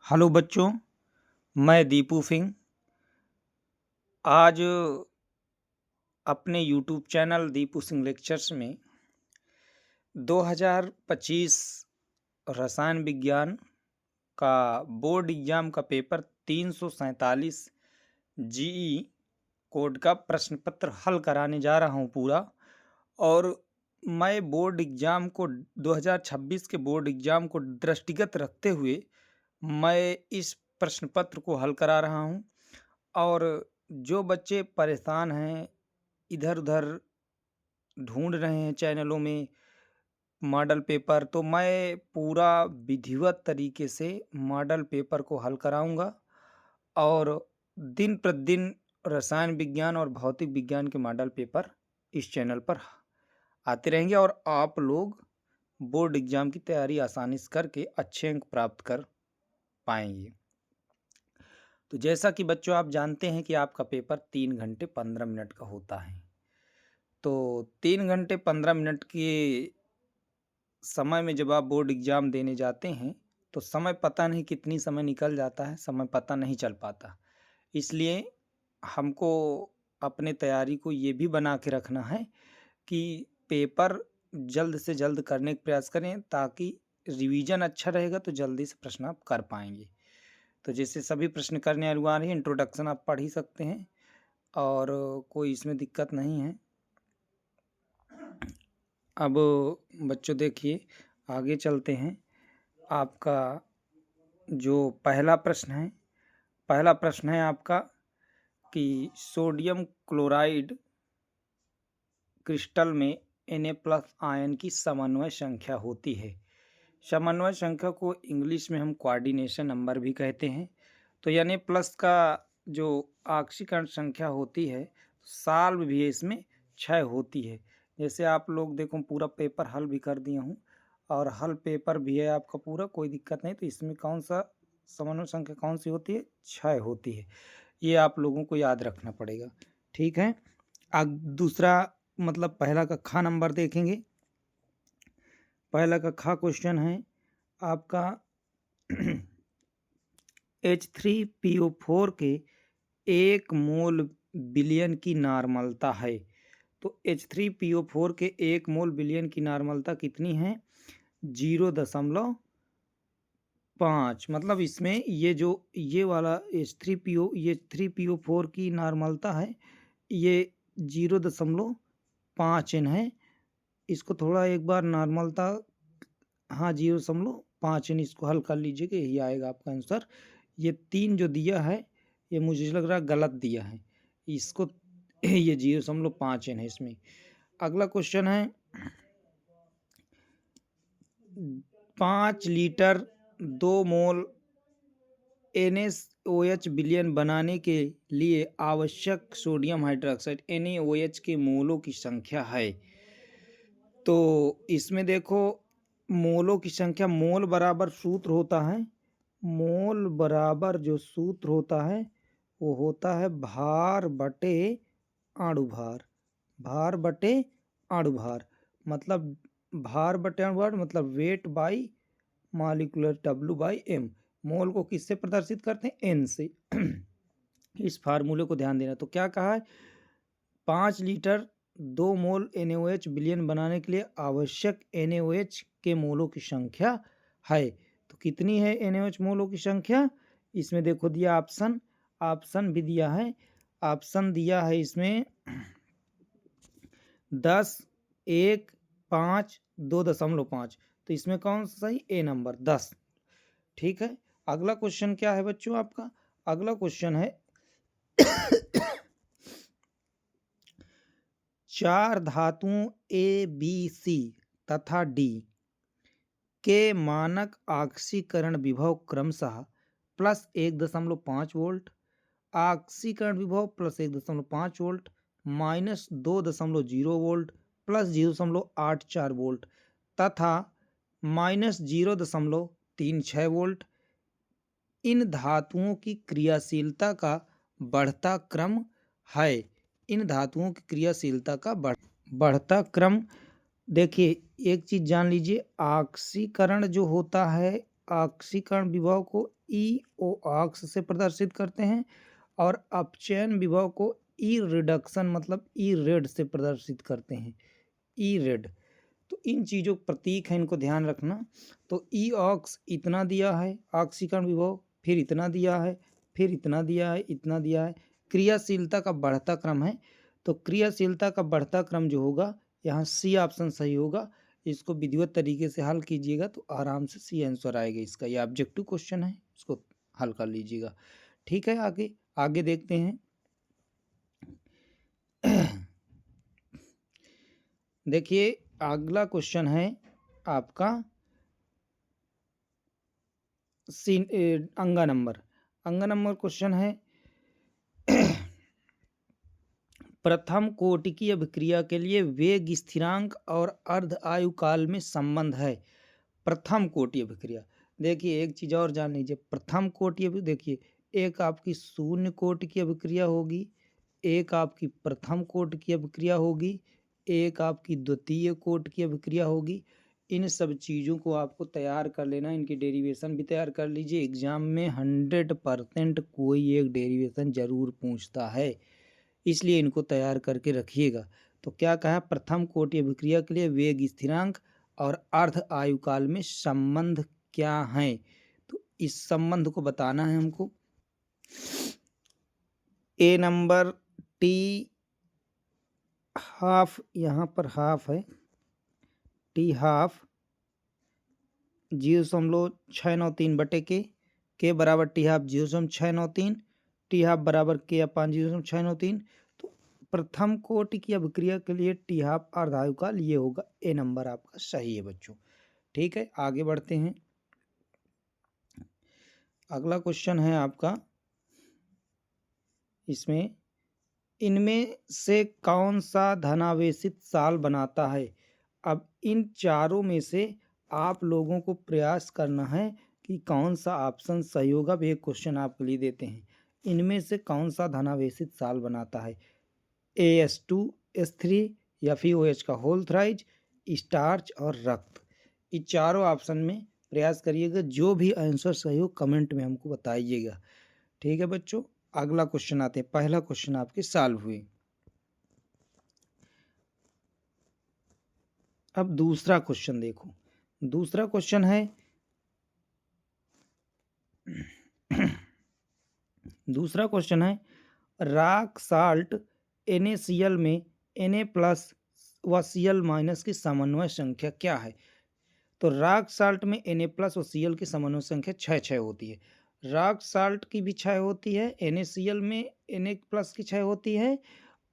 Hello बच्चों, मैं दीपू सिंह आज अपने YouTube channel Deepu Singh lectures में 2025 रसायन विज्ञान का बोर्ड एग्जाम का पेपर 347 जीई कोड का प्रश्न पत्र हल कराने जा रहा हूं पूरा। और मैं बोर्ड एग्जाम को 2026 के बोर्ड एग्जाम को दृष्टिगत रखते हुए मैं इस प्रश्न पत्र को हल करा रहा हूं। और जो बच्चे परेशान हैं, इधर-उधर ढूंढ रहे हैं चैनलों में मॉडल पेपर, तो मैं पूरा विधिवत तरीके से मॉडल पेपर को हल कराऊंगा। और दिन प्रतिदिन रसायन विज्ञान और भौतिक विज्ञान के मॉडल पेपर इस चैनल पर आते रहेंगे और आप लोग बोर्ड एग्जाम की तैयारी आसानी से करके अच्छे अंक प्राप्त कर पाएंगे। तो जैसा कि बच्चों आप जानते हैं कि आपका पेपर 3 घंटे 15 मिनट का होता है। तो 3 घंटे 15 मिनट के समय में जब आप बोर्ड एग्ज़ाम देने जाते हैं, तो समय पता नहीं कितनी समय निकल जाता है, समय पता नहीं चल पाता। इसलिए हमको अपने तैयारी को ये भी बना के रखना है कि पेपर जल्द से जल्द करने का प्रयास करें, ताकि रिवीजन अच्छा रहेगा तो जल्दी से प्रश्न आप कर पाएंगे। तो जैसे सभी प्रश्न करने अनुसार ही इंट्रोडक्शन आप पढ़ ही सकते हैं और कोई इसमें दिक्कत नहीं है। अब बच्चों देखिए, आगे चलते हैं। आपका जो पहला प्रश्न है आपका कि सोडियम क्लोराइड क्रिस्टल में Na+ आयन की समन्वय संख्या होती है। समन्वय संख्या को इंग्लिश में हम कोऑर्डिनेशन नंबर भी कहते हैं। तो Na+ का जो ऑक्सीकरण संख्या होती है, साल्व भी इसमें 6 होती है। जैसे आप लोग देखो, पूरा पेपर हल भी कर दिया हूँ और हल पेपर भी है आपका पूरा, कोई दिक्कत नहीं। तो इसमें कौन सा समन्वय संख्या कौन सी होती है? 6 होती है। ये आप लोगों को याद रखना पड़ेगा, ठीक है। अब दूसरा मतलब पहला का खा नंबर देखेंगे। पहला का खा क्वेश्चन है आपका H3PO4 के 1 मोल बिलियन की नॉर्मलता है। तो H3PO4 के 1 मोल बिलियन की नॉर्मलता कितनी है? 0.5। मतलब इसमें ये वाला H3PO4 की नॉर्मलता है, ये 0.5 N है। इसको थोड़ा एक बार नॉर्मलता, हाँ 0.5 N, इसको हल कर लीजिएगा, यही आएगा आपका आंसर। ये 3 जो दिया है ये मुझे लग रहा है गलत दिया है, इसको ये 0.5 N है इसमें। अगला क्वेश्चन है 5 लीटर 2 मोल NaOH बिलियन बनाने के लिए आवश्यक सोडियम हाइड्रोक्साइड NaOH के मोलों की संख्या है। तो इसमें देखो, मोलों की संख्या, मोल बराबर सूत्र होता है, मोल बराबर जो सूत्र होता है वो होता है भार बटे अणुभार। भार बटे अणुभार मतलब भार बटे अणुभार मतलब वेट बाई मॉलिक्यूलर W/m। मोल को किससे प्रदर्शित करते हैं? N से। इस फार्मूले को ध्यान देना। तो क्या कहा है? 5 लीटर 2 मोल NaOH बिलियन बनाने के लिए आवश्यक NaOH के मोलों की संख्या है। तो कितनी है NaOH मोलों की संख्या? इसमें देखो दिया ऑप्शन भी दिया है। ऑप्शन दिया है इसमें 10, 1, 5, 2.5। तो इसमें कौन सा सही? ए नंबर 10, ठीक है। अगला क्वेश्चन क्या है बच्चों आपका? अगला क्वेश्चन है 4 धातुओं ABC तथा D के मानक ऑक्सीकरण विभव क्रमशः +1.5 वोल्ट, ऑक्सीकरण विभव +1.5 वोल्ट, -2.0 वोल्ट, +0.84 वोल्ट तथा -0.36 वोल्ट इन धातुओं की क्रियाशीलता का बढ़ता क्रम है। इन धातुओं की क्रियाशीलता का बढ़ता क्रम। देखिए एक चीज़ जान लीजिए, ऑक्सीकरण जो होता है, ऑक्सीकरण विभव को ईओ ऑक्स से प्रदर्शित करते हैं और अपचयन विभव को ई रिडक्शन मतलब ई रेड से प्रदर्शित करते हैं, ई रेड। तो इन चीज़ों प्रतीक हैं, इनको ध्यान रखना। तो ई ऑक्स इतना दिया है ऑक्सीकरण विभव, फिर इतना दिया है, फिर इतना दिया है, इतना दिया है। क्रियाशीलता का बढ़ता क्रम है, तो क्रियाशीलता का बढ़ता क्रम जो होगा यहाँ सी ऑप्शन सही होगा। इसको विधिवत तरीके से हल कीजिएगा तो आराम से सी आंसर आएगा इसका। ये ऑब्जेक्टिव क्वेश्चन है, इसको हल कर लीजिएगा। ठीक है, आगे आगे देखते हैं। देखिए अगला क्वेश्चन है आपका अंगा नंबर क्वेश्चन है प्रथम कोटि की अभिक्रिया के लिए वेग स्थिरांक और अर्ध आयु काल में संबंध है। प्रथम कोटि अभिक्रिया, देखिए एक चीज और जान लीजिए। प्रथम कोटि देखिए, एक आपकी शून्य कोटि की अभिक्रिया होगी, एक आपकी प्रथम कोटि की अभिक्रिया होगी, एक आपकी द्वितीय कोटि की अभिक्रिया होगी। इन सब चीज़ों को आपको तैयार कर लेना, इनकी डेरिवेशन भी तैयार कर लीजिए। एग्जाम में 100% कोई एक डेरिवेशन जरूर पूछता है, इसलिए इनको तैयार करके रखिएगा। तो क्या कहा, प्रथम कोटि अभिक्रिया के लिए वेग स्थिरांक और अर्ध आयु काल में संबंध क्या है, तो इस संबंध को बताना है हमको। ए नंबर टी हाफ, यहाँ पर हाफ है, टी हाफ 0.693 बटे के बराबर टी हाफ 0.693, टी हाफ बराबर के अपान 0.693। तो प्रथम कोटि की अभिक्रिया के लिए टी हाफ अर्ध आयु काल ये होगा। ए नंबर आपका सही है बच्चों। ठीक है, आगे बढ़ते हैं। अगला क्वेश्चन है आपका, इसमें इनमें से कौन सा धनावेशित साल बनाता है। अब इन चारों में से आप लोगों को प्रयास करना है कि कौन सा ऑप्शन सही होगा। अब एक क्वेश्चन आपके लिए देते हैं, इनमें से कौन सा धनावेशित साल बनाता है। AS2S3 या फिर OH का होल थ्राइज, स्टार्च और रक्त। इन चारों ऑप्शन में प्रयास करिएगा, जो भी आंसर सही हो कमेंट में हमको बताइएगा। ठीक है बच्चों, अगला क्वेश्चन आते हैं। पहला क्वेश्चन आपके सॉल्व हुए। अब दूसरा क्वेश्चन देखो, दूसरा क्वेश्चन है दूसरा क्वेश्चन है रॉक साल्ट NaCl में Na+ व Cl- की समन्वय संख्या क्या है। तो रॉक साल्ट में Na+ और Cl की समन्वय संख्या 6 होती है। रॉक साल्ट की भी 6 होती है, NaCl में Na+ की 6 होती है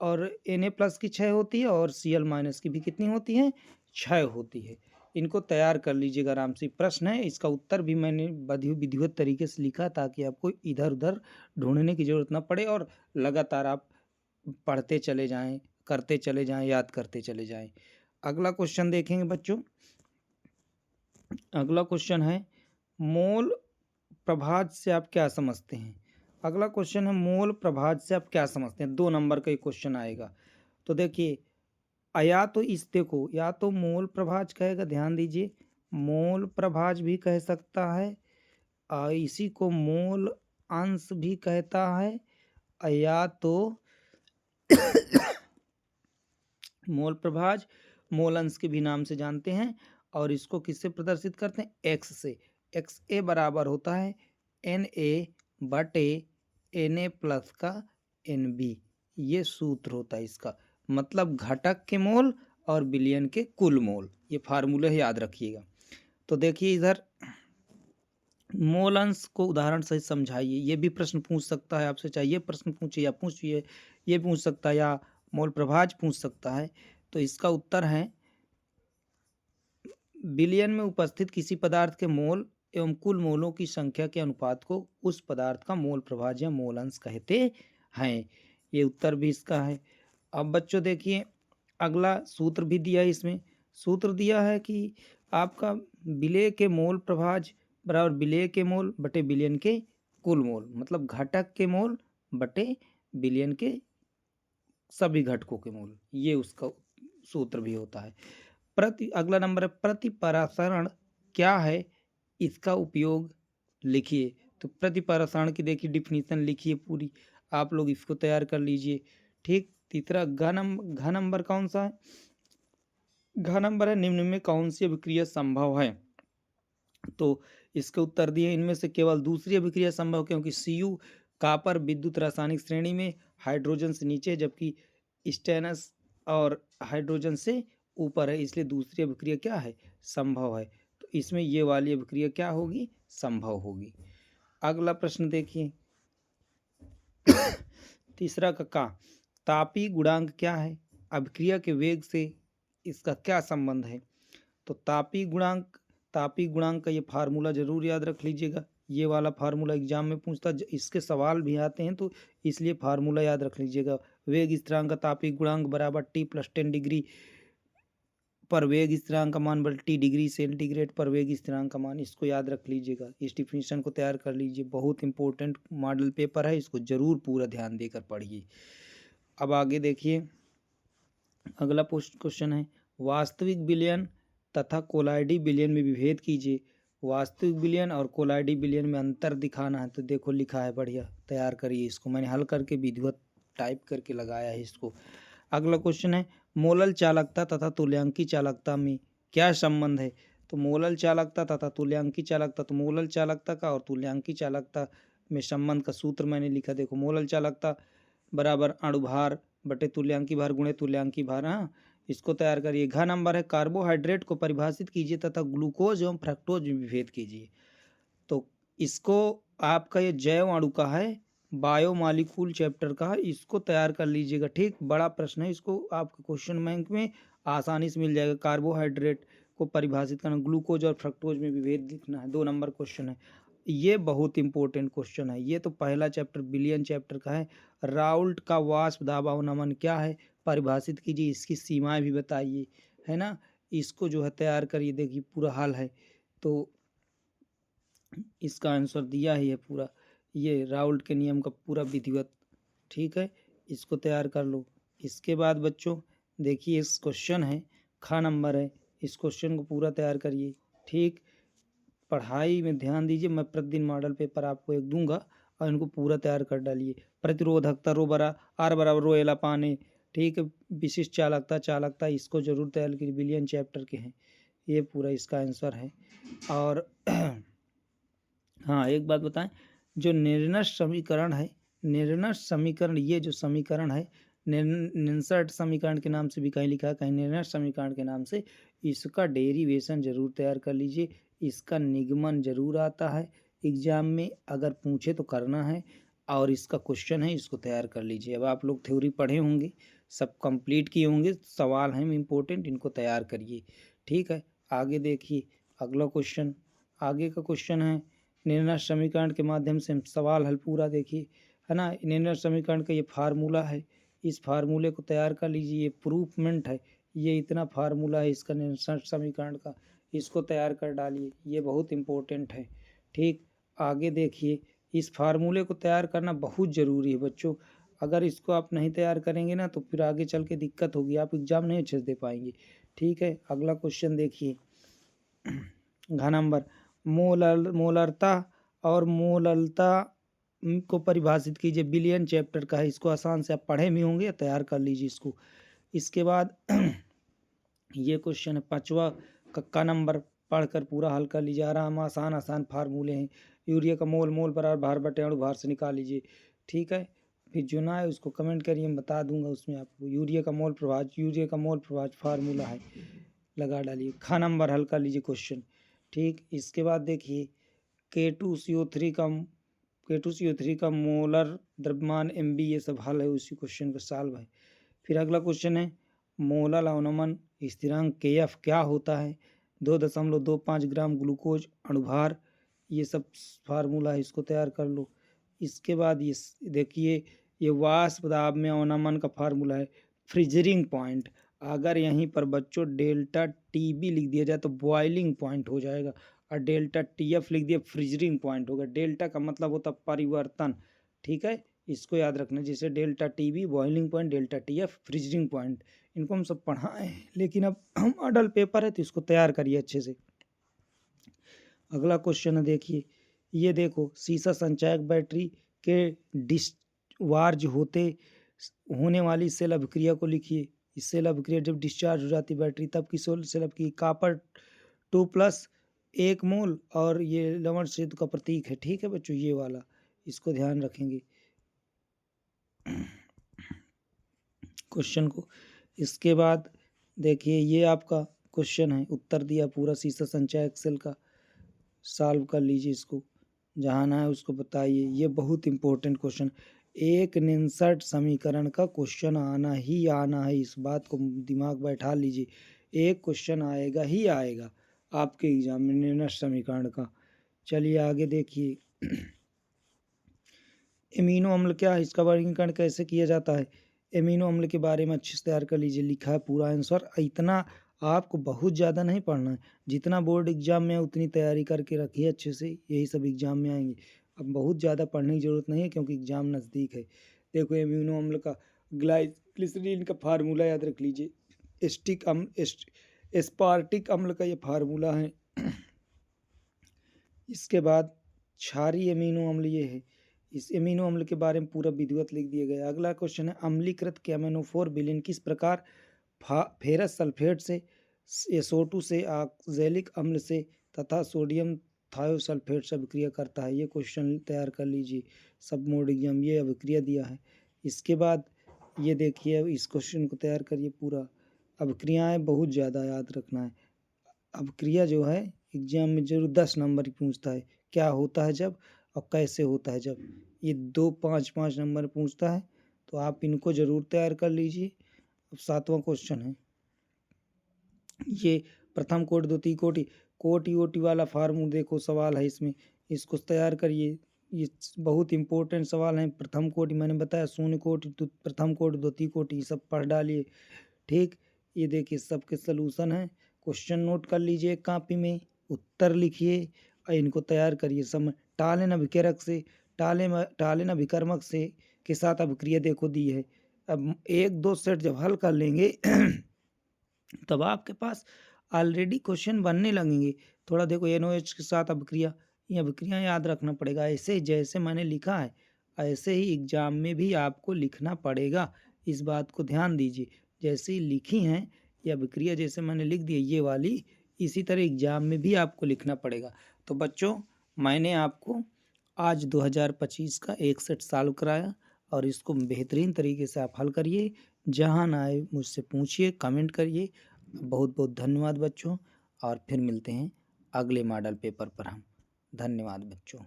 और Na+ की 6 होती है और Cl- की भी कितनी होती है, 6 होती है। इनको तैयार कर लीजिएगा आराम से। प्रश्न है, इसका उत्तर भी मैंने विधिवत तरीके से लिखा ताकि आपको इधर उधर ढूंढने की जरूरत ना पड़े और लगातार आप पढ़ते चले जाएं, करते चले जाएं, याद करते चले जाएं। अगला क्वेश्चन देखेंगे बच्चों। अगला क्वेश्चन है मोल प्रभाज से आप क्या समझते हैं। अगला क्वेश्चन है मोल प्रभाज से आप क्या समझते हैं। 2 नंबर का एक क्वेश्चन आएगा। तो देखिए, या तो इस देखो, या तो मोल प्रभाज कहेगा, ध्यान दीजिए, मोल प्रभाज भी कह सकता है, इसी को मोल अंश भी कहता है, या तो मोल प्रभाज मोल अंश के भी नाम से जानते हैं। और इसको किससे प्रदर्शित करते हैं, एक्स से। XA बराबर होता है Na/Na+ का NB, ये सूत्र होता है इसका। मतलब घटक के मोल और विलयन के कुल मोल, ये फार्मूला याद रखिएगा। तो देखिए इधर मोल अंश को उदाहरण से समझाइए, ये भी प्रश्न पूछ सकता है आपसे, चाहिए प्रश्न पूछिए या पूछिए, ये पूछ सकता है या मोल प्रभाज पूछ सकता है। तो इसका उत्तर है विलयन में उपस्थित किसी पदार्थ के मोल एवं कुल मोलों की संख्या के अनुपात को उस पदार्थ का मोल प्रभाज या मोल अंश कहते हैं। ये उत्तर भी इसका है। अब बच्चों देखिए, अगला सूत्र भी दिया है इसमें। सूत्र दिया है कि आपका विलेय के मोल प्रभाज बराबर विलेय के मोल बटे विलयन के कुल मोल, मतलब घटक के मोल बटे विलयन के सभी घटकों के मोल, ये उसका सूत्र भी होता है। अगला नंबर है प्रतिपरासरण क्या है इसका उपयोग लिखिए। तो प्रतिप्रसारण की देखिए डिफिनीशन लिखिए पूरी, आप लोग इसको तैयार कर लीजिए। ठीक, तीसरा घ नंबर कौन सा है? घ नंबर है निम्न में कौन सी अभिक्रिया संभव है? तो इसके उत्तर दिए इनमें से केवल दूसरी अभिक्रिया संभव, क्योंकि Cu कॉपर विद्युत रासायनिक श्रेणी में हाइड्रोजन से नीचे है, जबकि स्टेनस और हाइड्रोजन से ऊपर है, इसलिए दूसरी अभिक्रिया क्या है? संभव है। तो इसमें ये वाली अभिक्रिया क्या होगी? संभव होगी। अगला प्रश्न देखिए तीसरा का तापीय गुणांक क्या है? अभिक्रिया के वेग से इसका क्या संबंध है? तो तापीय गुणांक का ये फार्मूला जरूर याद रख लीजिएगा। ये वाला फार्मूला एग्जाम में पूछता, इसके सवाल भी आते हैं, तो इसलिए फार्मूला याद रख लीजिएगा। वेग स्थिरांक का तापीय गुणांक बराबर T+10 डिग्री पर वेग स्थिरांक का मान बल T डिग्री सेंटीग्रेड पर वेग स्थिरांक का मान। इसको याद रख लीजिएगा, इस डिफिनीशन को तैयार कर लीजिए। बहुत इंपॉर्टेंट मॉडल पेपर है, इसको जरूर पूरा ध्यान देकर पढ़िए। अब आगे देखिए, अगला क्वेश्चन है वास्तविक विलयन तथा कोलाइडी विलयन में विभेद कीजिए। वास्तविक विलयन और कोलाइडी विलयन में अंतर दिखाना है। तो देखो लिखा है, बढ़िया तैयार करिए इसको, मैंने हल करके विधिवत टाइप करके लगाया है इसको। अगला क्वेश्चन है मोलल चालकता तथा तुल्यांकी चालकता में क्या संबंध है? तो मोलल चालकता तथा तुल्यांकी चालकता, तो मोलल चालकता का और तुल्यांकी चालकता में संबंध का सूत्र मैंने लिखा। देखो मोलल चालकता बराबर अणुभार बटे तुल्यांकी भार गुणे तुल्यांकी भार। हाँ, इसको तैयार करिए। घ नंबर है कार्बोहाइड्रेट को परिभाषित कीजिए तथा ग्लूकोज एवं फ्रक्टोज में विभेद कीजिए। तो इसको आपका ये जैव अणु का है, बायोमॉलिक्यूल चैप्टर का है, इसको तैयार कर लीजिएगा। ठीक, बड़ा प्रश्न है, इसको आपके क्वेश्चन बैंक में आसानी से मिल जाएगा। कार्बोहाइड्रेट को परिभाषित करना, ग्लूकोज और फ्रक्टोज में विभेद लिखना है। 2 नंबर क्वेश्चन है, ये बहुत इंपॉर्टेंट क्वेश्चन है। ये तो पहला चैप्टर विलियन चैप्टर का है। राउल्ट का वाष्प दाब नमन क्या है? परिभाषित कीजिए, इसकी सीमाएं भी बताइए, है ना। इसको जो है तैयार करिए। देखिए पूरा हाल है, तो इसका आंसर दिया ही है पूरा, ये राउल्ट के नियम का पूरा विधिवत। ठीक है, इसको तैयार कर लो। इसके बाद बच्चों देखिए इस क्वेश्चन है, ख नंबर है, इस क्वेश्चन को पूरा तैयार करिए। ठीक, पढ़ाई में ध्यान दीजिए, मैं प्रतिदिन मॉडल पेपर आपको एक दूंगा और इनको पूरा तैयार कर डालिए। प्रतिरोधकता रो बरा आर बराबर रो एला पाने। ठीक है, विशिष्ट चालकता इसको जरूर तैयार कीजिए, विलियन चैप्टर के हैं, ये पूरा इसका आंसर है। और हाँ एक बात बताएं, जो निर्णय समीकरण है, निर्णय समीकरण, ये जो समीकरण है निंसर्ट समीकरण के नाम से भी कहीं लिखा है, कहीं निर्णय समीकरण के नाम से, इसका डेरिवेशन जरूर तैयार कर लीजिए। इसका निगमन जरूर आता है एग्जाम में, अगर पूछे तो करना है, और इसका क्वेश्चन है, इसको तैयार कर लीजिए। अब आप लोग थ्योरी पढ़े होंगे, सब कंप्लीट किए होंगे, सवाल हैं इम्पोर्टेंट, इनको तैयार करिए। ठीक है, आगे देखिए अगला क्वेश्चन, आगे का क्वेश्चन है निर्णय समीकरण के माध्यम से हम सवाल हल पूरा देखिए, है ना। निर्णय समीकरण का ये फार्मूला है, इस फार्मूले को तैयार कर लीजिए। ये प्रूफमेंट है, ये इतना फार्मूला है इसका निर्णय समीकरण का, इसको तैयार कर डालिए, ये बहुत इम्पोर्टेंट है। ठीक, आगे देखिए, इस फार्मूले को तैयार करना बहुत ज़रूरी है बच्चों। अगर इसको आप नहीं तैयार करेंगे ना, तो फिर आगे चल के दिक्कत होगी, आप एग्जाम नहीं अच्छे से दे पाएंगे। ठीक है, अगला क्वेश्चन देखिए, घ नंबर मोलरता और मोललता को परिभाषित कीजिए। विलियन चैप्टर का है, इसको आसान से आप पढ़े भी होंगे, तैयार कर लीजिए इसको। इसके बाद ये क्वेश्चन है 5वां का नंबर, पढ़कर पूरा हल कर लीजिए। आराम आसान फार्मूले हैं। यूरिया का मोल बराबर भार बटे अणु भार से निकाल लीजिए। ठीक है, फिर जो ना है उसको कमेंट करिए, मैं बता दूंगा उसमें आपको। यूरिया का मोल प्रभाव फार्मूला है, लगा डालिए। ख नंबर हल कर लीजिए क्वेश्चन। ठीक, इसके बाद देखिए K2CO3 का मोलर द्रव्यमान MB, ये सब हल है, उसी क्वेश्चन का सॉल्व है। फिर अगला क्वेश्चन है मोलल अवनमन स्थिरांक KF क्या होता है? 2.25 ग्राम ग्लूकोज अणुभार, ये सब फार्मूला है, इसको तैयार कर लो। इसके बाद ये देखिए, ये वाष्प दाब में अवनमन का फार्मूला है, फ्रीजरिंग पॉइंट। अगर यहीं पर बच्चों डेल्टा TB लिख दिया जाए तो बॉइलिंग पॉइंट हो जाएगा, और डेल्टा TF लिख दिया फ्रीजरिंग पॉइंट होगा। डेल्टा का मतलब होता परिवर्तन। ठीक है, इसको याद रखना, जैसे delta TB boiling point, delta TF freezing point, इनको हम सब पढ़ाएं, लेकिन अब मॉडल पेपर है तो इसको तैयार करिए अच्छे से। अगला क्वेश्चन है, देखिए ये देखो, सीसा संचायक बैटरी के डिस्चार्ज होने वाली सेल अभिक्रिया को लिखिए। इस सेल अभिक्रिया जब डिस्चार्ज हो जाती बैटरी तब की सेल अभिक्रिया कॉपर 2+ 1 मोल, और ये लवण सेतु का प्रतीक है। ठीक है बच्चों, ये वाला इसको ध्यान रखेंगे क्वेश्चन को। इसके बाद देखिए ये आपका क्वेश्चन है, उत्तर दिया पूरा सीसा संचायक सेल का, सॉल्व कर लीजिए इसको, जहाँ ना है उसको बताइए। ये बहुत इंपॉर्टेंट क्वेश्चन, एक निम्नलिखित समीकरण का क्वेश्चन आना ही आना है, इस बात को दिमाग बैठा लीजिए। एक क्वेश्चन आएगा ही आएगा आपके एग्जाम में निम्नलिखित समीकरण का। चलिए आगे देखिए, एमिनो अम्ल क्या है, इसका वर्गीकरण कैसे किया जाता है। एमिनो अम्ल के बारे में अच्छे से तैयार कर लीजिए, लिखा है पूरा आंसर। इतना आपको बहुत ज़्यादा नहीं पढ़ना है, जितना बोर्ड एग्जाम में है उतनी तैयारी करके रखिए अच्छे से, यही सब एग्जाम में आएंगे। अब बहुत ज़्यादा पढ़ने की ज़रूरत नहीं है क्योंकि एग्जाम नज़दीक है। देखो एमिनो अम्ल का ग्लाइसरीन का फार्मूला याद रख लीजिए, एस्पार्टिक अम्ल का ये फार्मूला है। इसके बाद क्षारीय एमिनो अम्ल ये है, इस एमिनो अम्ल के बारे में पूरा विधिवत लिख दिया गया। अगला क्वेश्चन है, अम्लीकृत कैमेनोफोर विलीन किस प्रकार फेरस सल्फेट से, SO2 से, ऑक्जेलिक अम्ल से तथा सोडियम थायोसल्फेट से अभिक्रिया करता है। ये क्वेश्चन तैयार कर लीजिए, सब मोड एग्जाम ये अभिक्रिया दिया है। इसके बाद ये देखिए, इस क्वेश्चन को तैयार करिए पूरा, अभिक्रियाएँ बहुत ज़्यादा याद रखना है। अभिक्रिया जो है एग्जाम में जरूर 10 नंबर ही पूछता है, क्या होता है जब और कैसे होता है जब, ये 2 5 नंबर पूछता है, तो आप इनको जरूर तैयार कर लीजिए। अब 7वां क्वेश्चन है, ये प्रथम कोटि द्वितीय कोटि कोटि ओटी वाला फार्मूला देखो सवाल है इसमें, इसको तैयार करिए। ये बहुत इंपॉर्टेंट सवाल है। प्रथम कोटि मैंने बताया, शून्य कोटि, प्रथम कोटि, द्वितीय कोटि, सब पढ़ डालिए। ठीक, ये देखिए सबके सलूशन है, क्वेश्चन नोट कर लीजिए कॉपी में, उत्तर लिखिए और इनको तैयार करिए। समय टालेन अभिकारक से, टालेन अभिकर्मक से के साथ अभिक्रिया देखो दी है। अब 1-2 सेट जब हल कर लेंगे तब आपके पास ऑलरेडी क्वेश्चन बनने लगेंगे। थोड़ा देखो, NOH के साथ अभिक्रिया, ये अभिक्रिया याद रखना पड़ेगा। ऐसे जैसे मैंने लिखा है ऐसे ही एग्जाम में भी आपको लिखना पड़ेगा, इस बात को ध्यान दीजिए। जैसे ही लिखी हैं ये अभिक्रिया, जैसे मैंने लिख दी ये वाली, इसी तरह एग्जाम में भी आपको लिखना पड़ेगा। तो बच्चों, मैंने आपको आज 2025 का एक सेट सॉल्व कराया और इसको बेहतरीन तरीके से आप हल करिए। जहाँ ना आए मुझसे पूछिए, कमेंट करिए। बहुत बहुत धन्यवाद बच्चों, और फिर मिलते हैं अगले मॉडल पेपर पर हम। धन्यवाद बच्चों।